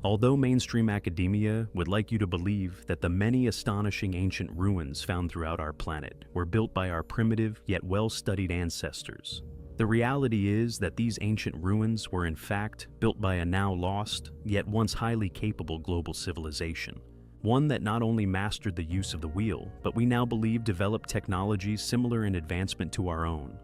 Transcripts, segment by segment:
Although mainstream academia would like you to believe that the many astonishing ancient ruins found throughout our planet were built by our primitive yet well-studied ancestors, the reality is that these ancient ruins were in fact built by a now lost, yet once highly capable global civilization. One that not only mastered the use of the wheel, but we now believe developed technologies similar in advancement to our own.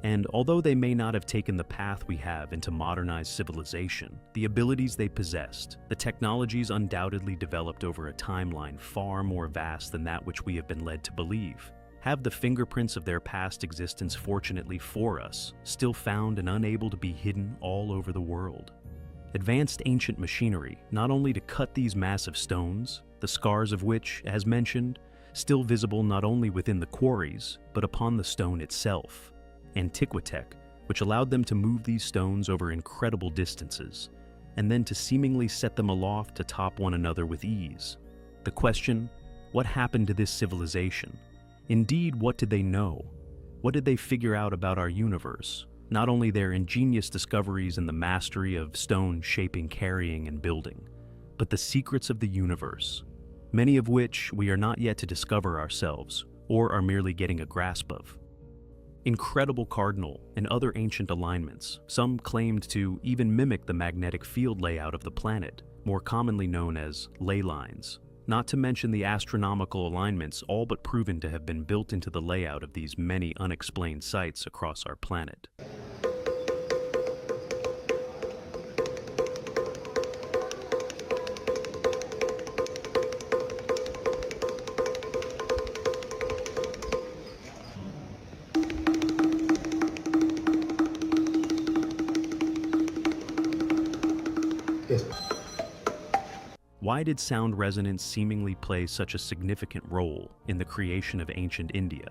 And although they may not have taken the path we have into modernized civilization, the abilities they possessed, the technologies undoubtedly developed over a timeline far more vast than that which we have been led to believe, have the fingerprints of their past existence fortunately for us, still found and unable to be hidden all over the world. Advanced ancient machinery, not only to cut these massive stones, the scars of which, as mentioned, still visible not only within the quarries, but upon the stone itself. Antiquitech, which allowed them to move these stones over incredible distances, and then to seemingly set them aloft to top one another with ease. The question, what happened to this civilization? Indeed, what did they know? What did they figure out about our universe? Not only their ingenious discoveries and the mastery of stone shaping, carrying, and building, but the secrets of the universe, many of which we are not yet to discover ourselves, or are merely getting a grasp of. Incredible cardinal and other ancient alignments, some claimed to even mimic the magnetic field layout of the planet, more commonly known as ley lines, not to mention the astronomical alignments all but proven to have been built into the layout of these many unexplained sites across our planet. Why did sound resonance seemingly play such a significant role in the creation of ancient India,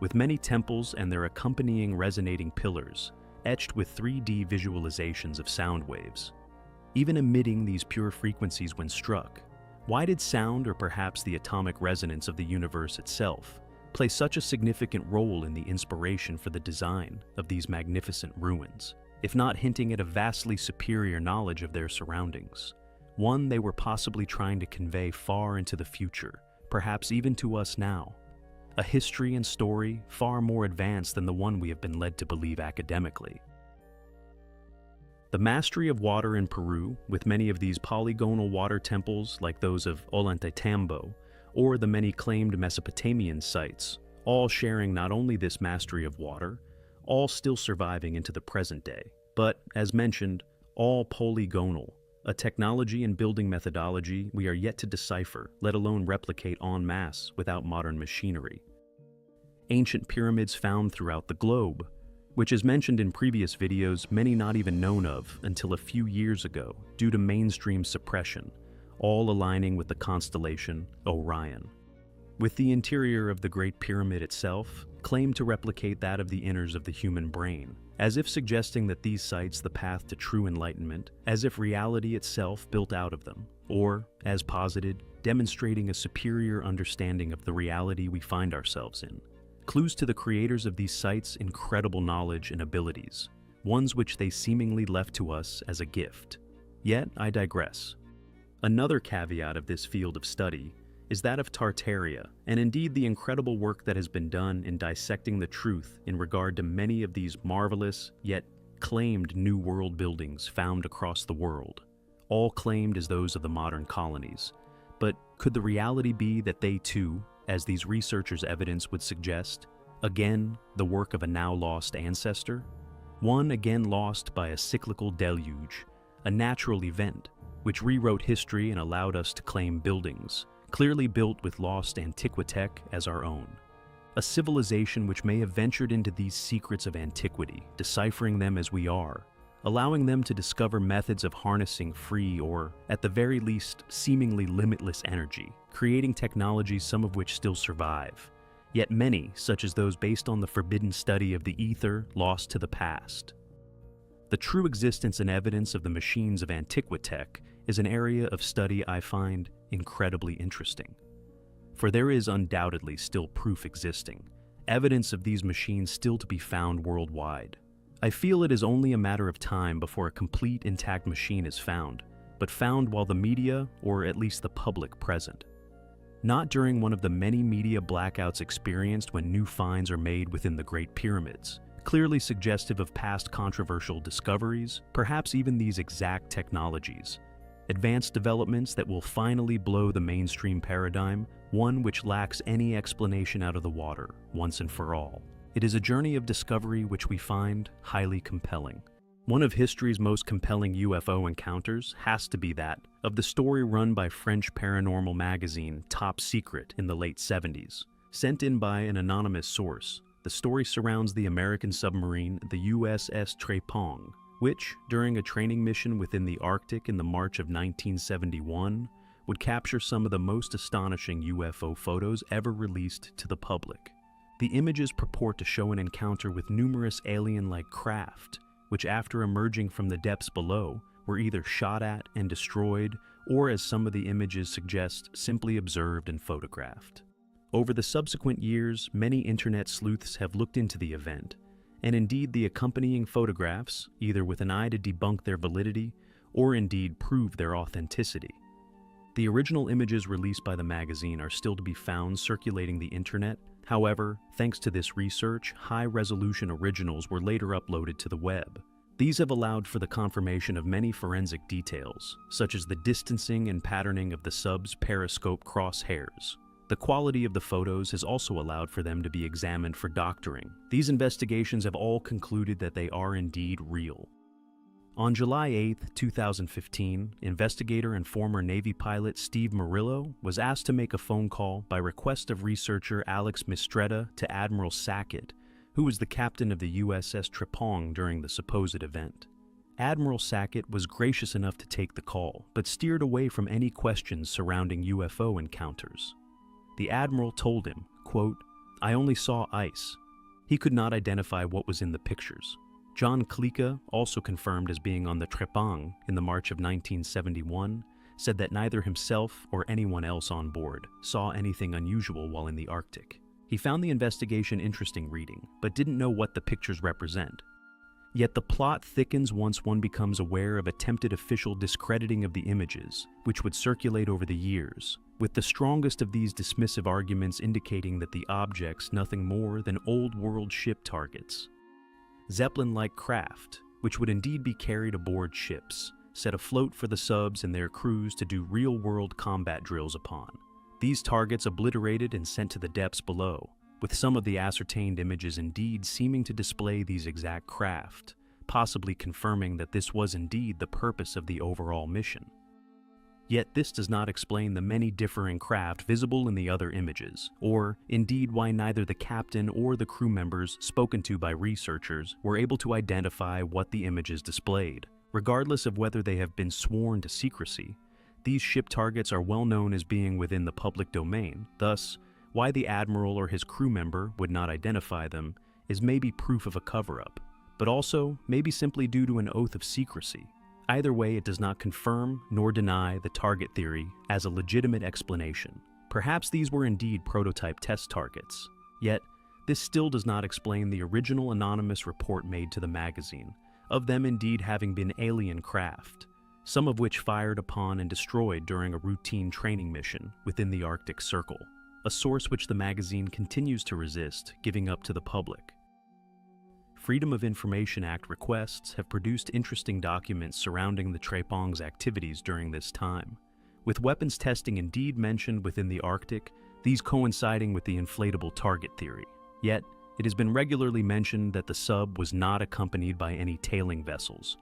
with many temples and their accompanying resonating pillars etched with 3D visualizations of sound waves, even emitting these pure frequencies when struck? Why did sound, or perhaps the atomic resonance of the universe itself, play such a significant role in the inspiration for the design of these magnificent ruins, if not hinting at a vastly superior knowledge of their surroundings? One they were possibly trying to convey far into the future, perhaps even to us now. A history and story far more advanced than the one we have been led to believe academically. The mastery of water in Peru, with many of these polygonal water temples like those of Ollantaytambo, or the many claimed Mesopotamian sites, all sharing not only this mastery of water, all still surviving into the present day, but, as mentioned, all polygonal, a technology and building methodology we are yet to decipher, let alone replicate en masse without modern machinery. Ancient pyramids found throughout the globe, which is mentioned in previous videos, many not even known of until a few years ago due to mainstream suppression, all aligning with the constellation Orion. With the interior of the Great Pyramid itself claimed to replicate that of the inners of the human brain, as if suggesting that these sites the path to true enlightenment, as if reality itself built out of them, or, as posited, demonstrating a superior understanding of the reality we find ourselves in. Clues to the creators of these sites' incredible knowledge and abilities, ones which they seemingly left to us as a gift. Yet, I digress. Another caveat of this field of study is that of Tartaria, and indeed the incredible work that has been done in dissecting the truth in regard to many of these marvelous, yet claimed New World buildings found across the world, all claimed as those of the modern colonies. But could the reality be that they too, as these researchers' evidence would suggest, again the work of a now lost ancestor? One again lost by a cyclical deluge, a natural event, which rewrote history and allowed us to claim buildings, clearly built with lost Antiquitech as our own. A civilization which may have ventured into these secrets of antiquity, deciphering them as we are, allowing them to discover methods of harnessing free or, at the very least, seemingly limitless energy, creating technologies some of which still survive, yet many, such as those based on the forbidden study of the ether, lost to the past. The true existence and evidence of the machines of Antiquitech is an area of study I find incredibly interesting. For there is undoubtedly still proof existing, evidence of these machines still to be found worldwide. I feel it is only a matter of time before a complete intact machine is found, but found while the media, or at least the public, present. Not during one of the many media blackouts experienced when new finds are made within the Great Pyramids, clearly suggestive of past controversial discoveries, perhaps even these exact technologies. Advanced developments that will finally blow the mainstream paradigm, one which lacks any explanation out of the water, once and for all. It is a journey of discovery which we find highly compelling. One of history's most compelling UFO encounters has to be that of the story run by French paranormal magazine Top Secret in the late 70s. Sent in by an anonymous source, the story surrounds the American submarine, the USS Trépang, which, during a training mission within the Arctic in the March of 1971, would capture some of the most astonishing UFO photos ever released to the public. The images purport to show an encounter with numerous alien-like craft, which after emerging from the depths below, were either shot at and destroyed, or as some of the images suggest, simply observed and photographed. Over the subsequent years, many internet sleuths have looked into the event, and indeed the accompanying photographs, either with an eye to debunk their validity, or indeed prove their authenticity. The original images released by the magazine are still to be found circulating the internet. However, thanks to this research, high-resolution originals were later uploaded to the web. These have allowed for the confirmation of many forensic details, such as the distancing and patterning of the sub's periscope crosshairs. The quality of the photos has also allowed for them to be examined for doctoring. These investigations have all concluded that they are indeed real. On July 8, 2015, investigator and former Navy pilot Steve Murillo was asked to make a phone call by request of researcher Alex Mistretta to Admiral Sackett, who was the captain of the USS Trépang during the supposed event. Admiral Sackett was gracious enough to take the call, but steered away from any questions surrounding UFO encounters. The Admiral told him, quote, "I only saw ice." He could not identify what was in the pictures. John Klika, also confirmed as being on the Trépang in the March of 1971, said that neither himself or anyone else on board saw anything unusual while in the Arctic. He found the investigation interesting reading, but didn't know what the pictures represent. Yet the plot thickens once one becomes aware of attempted official discrediting of the images, which would circulate over the years, with the strongest of these dismissive arguments indicating that the objects nothing more than old-world ship targets. Zeppelin-like craft, which would indeed be carried aboard ships, set afloat for the subs and their crews to do real-world combat drills upon. These targets obliterated and sent to the depths below, with some of the ascertained images indeed seeming to display these exact craft, possibly confirming that this was indeed the purpose of the overall mission. Yet this does not explain the many differing craft visible in the other images, or indeed why neither the captain or the crew members spoken to by researchers were able to identify what the images displayed. Regardless of whether they have been sworn to secrecy, these ship targets are well known as being within the public domain. Thus, why the admiral or his crew member would not identify them is maybe proof of a cover-up, but also maybe simply due to an oath of secrecy. Either way, it does not confirm nor deny the target theory as a legitimate explanation. Perhaps these were indeed prototype test targets. Yet, this still does not explain the original anonymous report made to the magazine, of them indeed having been alien craft, some of which fired upon and destroyed during a routine training mission within the Arctic Circle, a source which the magazine continues to resist giving up to the public. Freedom of Information Act requests have produced interesting documents surrounding the Trépang's activities during this time, with weapons testing indeed mentioned within the Arctic, these coinciding with the inflatable target theory. Yet, it has been regularly mentioned that the sub was not accompanied by any tailing vessels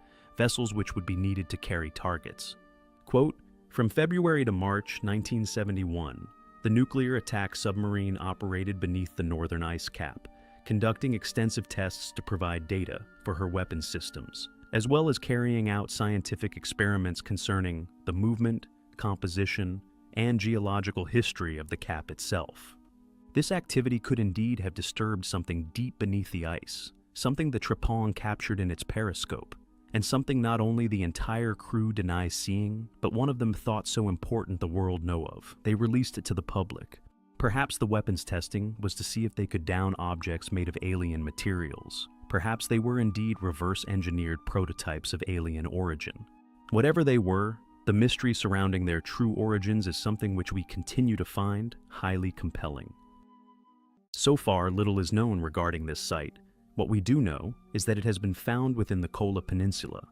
which would be needed to carry targets. Quote, "From February to March 1971, the nuclear attack submarine operated beneath the northern ice cap, conducting extensive tests to provide data for her weapons systems, as well as carrying out scientific experiments concerning the movement, composition, and geological history of the cap itself. This activity could indeed have disturbed something deep beneath the ice, something the Trépang captured in its periscope, and something not only the entire crew denies seeing, but one of them thought so important the world know of. They released it to the public. Perhaps the weapons testing was to see if they could down objects made of alien materials. Perhaps they were indeed reverse-engineered prototypes of alien origin. Whatever they were, The mystery surrounding their true origins is something which we continue to find highly compelling. So far, little is known regarding this site. What we do know is that it has been found within the Kola Peninsula.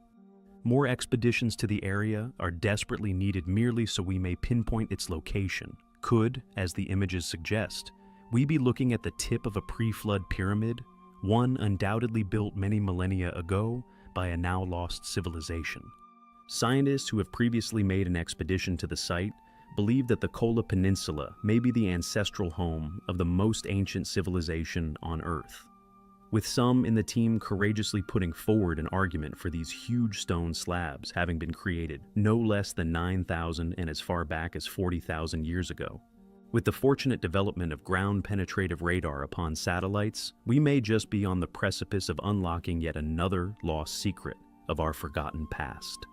More expeditions to the area are desperately needed merely so we may pinpoint its location. Could, as the images suggest, we be looking at the tip of a pre-flood pyramid, one undoubtedly built many millennia ago by a now lost civilization? Scientists who have previously made an expedition to the site believe that the Kola Peninsula may be the ancestral home of the most ancient civilization on Earth, with some in the team courageously putting forward an argument for these huge stone slabs having been created no less than 9,000 and as far back as 40,000 years ago. With the fortunate development of ground-penetrative radar upon satellites, we may just be on the precipice of unlocking yet another lost secret of our forgotten past.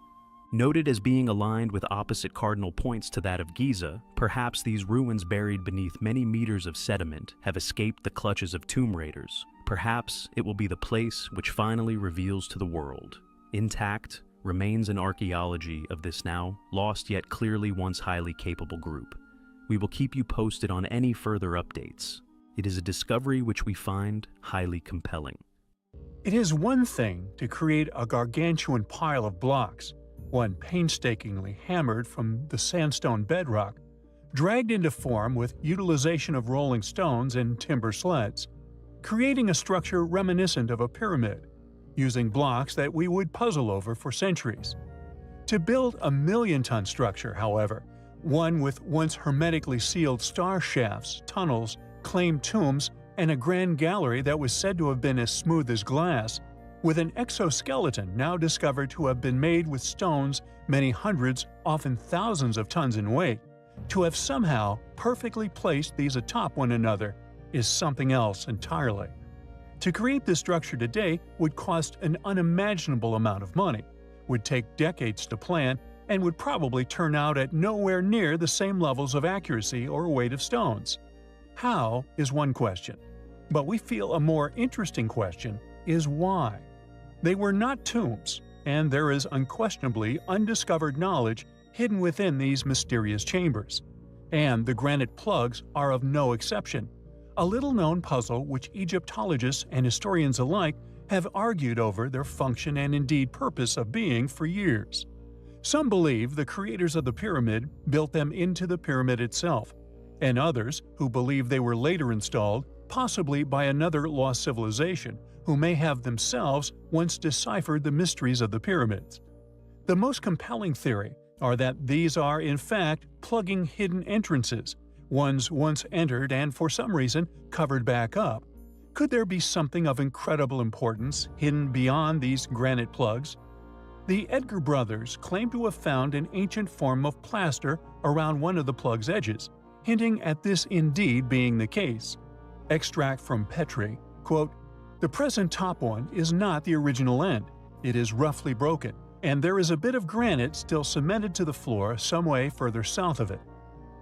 Noted as being aligned with opposite cardinal points to that of Giza, perhaps these ruins buried beneath many meters of sediment have escaped the clutches of tomb raiders. Perhaps it will be the place which finally reveals to the world, intact, remains and archaeology of this now lost yet clearly once highly capable group. We will keep you posted on any further updates. It is a discovery which we find highly compelling. It is one thing to create a gargantuan pile of blocks, one painstakingly hammered from the sandstone bedrock, dragged into form with utilization of rolling stones and timber sleds, creating a structure reminiscent of a pyramid, using blocks that we would puzzle over for centuries. To build a million-ton structure, however, one with once hermetically sealed star shafts, tunnels, claimed tombs, and a grand gallery that was said to have been as smooth as glass, with an exoskeleton now discovered to have been made with stones many hundreds, often thousands of tons in weight, to have somehow perfectly placed these atop one another is something else entirely. To create this structure today would cost an unimaginable amount of money, would take decades to plan, and would probably turn out at nowhere near the same levels of accuracy or weight of stones. How is one question, but we feel a more interesting question is why. They were not tombs, and there is unquestionably undiscovered knowledge hidden within these mysterious chambers. And the granite plugs are of no exception, a little-known puzzle which Egyptologists and historians alike have argued over their function and indeed purpose of being for years. Some believe the creators of the pyramid built them into the pyramid itself, and others who believe they were later installed, possibly by another lost civilization, who may have themselves once deciphered the mysteries of the pyramids. The most compelling theory are that these are in fact plugging hidden entrances, ones once entered and for some reason covered back up. Could there be something of incredible importance hidden beyond these granite plugs? The Edgar brothers claim to have found an ancient form of plaster around one of the plug's edges, hinting at this indeed being the case. Extract from Petrie, quote, "The present top one is not the original end. It is roughly broken, and there is a bit of granite still cemented to the floor some way further south of it.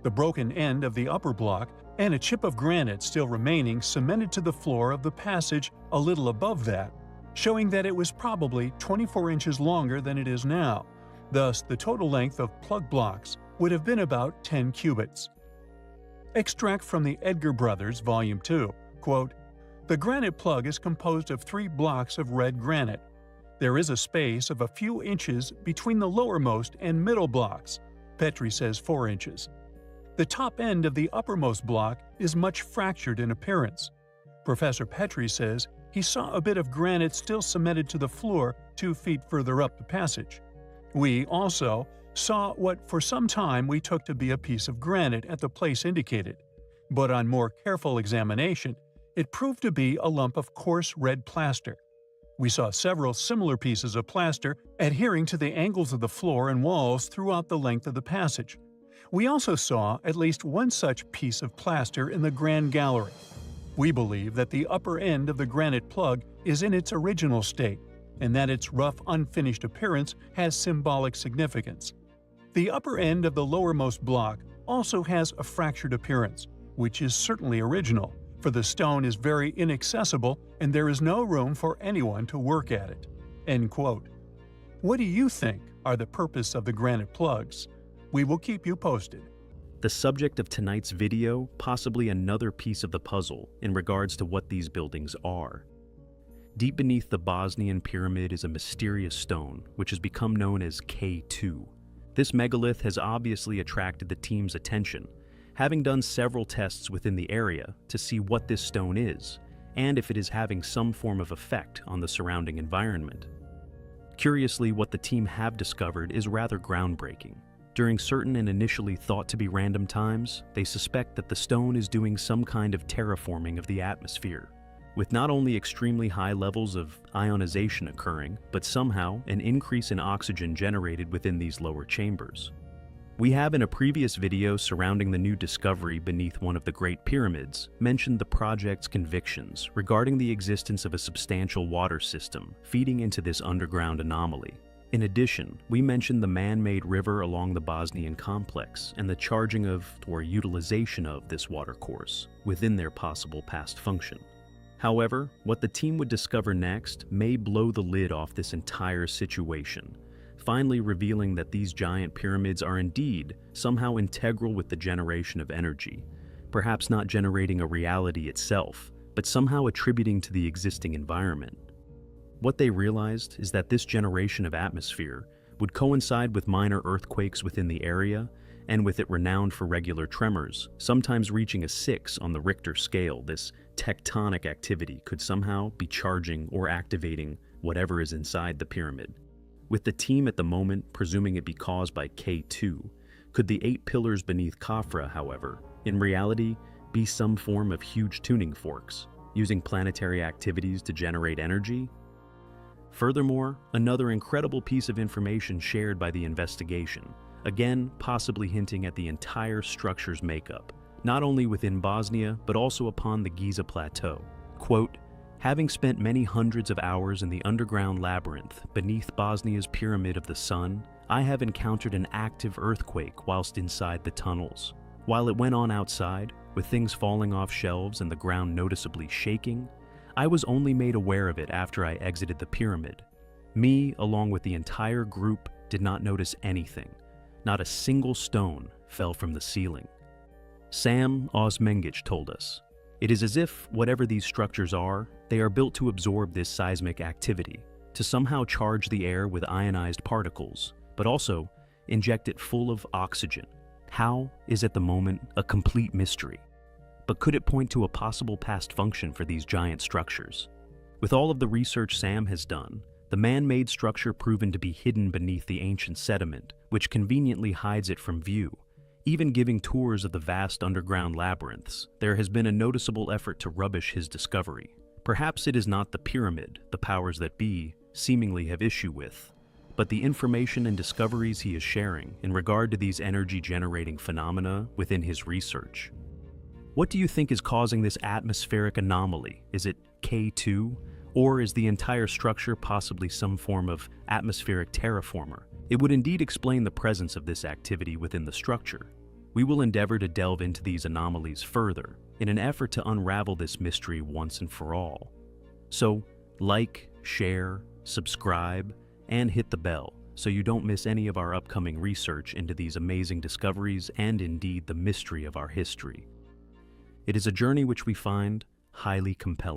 The broken end of the upper block and a chip of granite still remaining cemented to the floor of the passage a little above that, showing that it was probably 24 inches longer than it is now. Thus, the total length of plug blocks would have been about 10 cubits." Extract from the Edgar Brothers, Volume 2, quote, "The granite plug is composed of 3 blocks of red granite. There is a space of a few inches between the lowermost and middle blocks. Petrie says 4 inches. The top end of the uppermost block is much fractured in appearance. Professor Petrie says he saw a bit of granite still cemented to the floor 2 feet further up the passage. We also saw what for some time we took to be a piece of granite at the place indicated, but on more careful examination, it proved to be a lump of coarse red plaster. We saw several similar pieces of plaster adhering to the angles of the floor and walls throughout the length of the passage. We also saw at least one such piece of plaster in the Grand Gallery. We believe that the upper end of the granite plug is in its original state, and that its rough, unfinished appearance has symbolic significance. The upper end of the lowermost block also has a fractured appearance, which is certainly original, for the stone is very inaccessible and there is no room for anyone to work at it." End quote. What do you think? are the purpose of the granite plugs. We will keep you posted. The subject of tonight's video, possibly another piece of the puzzle in regards to what these buildings are. Deep beneath the Bosnian pyramid is a mysterious stone, which has become known as K2. This megalith has obviously attracted the team's attention, having done several tests within the area to see what this stone is, and if it is having some form of effect on the surrounding environment. Curiously, what the team have discovered is rather groundbreaking. During certain and initially thought to be random times, they suspect that the stone is doing some kind of terraforming of the atmosphere, with not only extremely high levels of ionization occurring, but somehow an increase in oxygen generated within these lower chambers. We have in a previous video surrounding the new discovery beneath one of the Great Pyramids mentioned the project's convictions regarding the existence of a substantial water system feeding into this underground anomaly. In addition, we mentioned the man-made river along the Bosnian complex and the charging of, or utilization of, this watercourse within their possible past function. However, what the team would discover next may blow the lid off this entire situation, finally revealing that these giant pyramids are indeed somehow integral with the generation of energy, perhaps not generating a reality itself, but somehow attributing to the existing environment. What they realized is that this generation of atmosphere would coincide with minor earthquakes within the area, and with it renowned for regular tremors, sometimes reaching a 6 on the Richter scale. This tectonic activity could somehow be charging or activating whatever is inside the pyramid. With the team at the moment presuming it be caused by K2, could the 8 pillars beneath Khafra, however, in reality be some form of huge tuning forks, using planetary activities to generate energy? Furthermore, another incredible piece of information shared by the investigation, again possibly hinting at the entire structure's makeup, not only within Bosnia but also upon the Giza Plateau. Quote, "Having spent many hundreds of hours in the underground labyrinth beneath Bosnia's Pyramid of the Sun, I have encountered an active earthquake whilst inside the tunnels. While it went on outside, with things falling off shelves and the ground noticeably shaking, I was only made aware of it after I exited the pyramid. Me, along with the entire group, did not notice anything. Not a single stone fell from the ceiling." Sam Osmengich told us, "It is as if whatever these structures are, they are built to absorb this seismic activity, to somehow charge the air with ionized particles, but also inject it full of oxygen. How is at the moment a complete mystery. But could it point to a possible past function for these giant structures? With all of the research Sam has done, the man-made structure proven to be hidden beneath the ancient sediment, which conveniently hides it from view. Even giving tours of the vast underground labyrinths, there has been a noticeable effort to rubbish his discovery. Perhaps it is not the pyramid the powers that be seemingly have issue with, but the information and discoveries he is sharing in regard to these energy-generating phenomena within his research. What do you think is causing this atmospheric anomaly? Is it K2? Or is the entire structure possibly some form of atmospheric terraformer? It would indeed explain the presence of this activity within the structure. We will endeavor to delve into these anomalies further in an effort to unravel this mystery once and for all. So, like, share, subscribe, and hit the bell so you don't miss any of our upcoming research into these amazing discoveries and indeed the mystery of our history. It is a journey which we find highly compelling.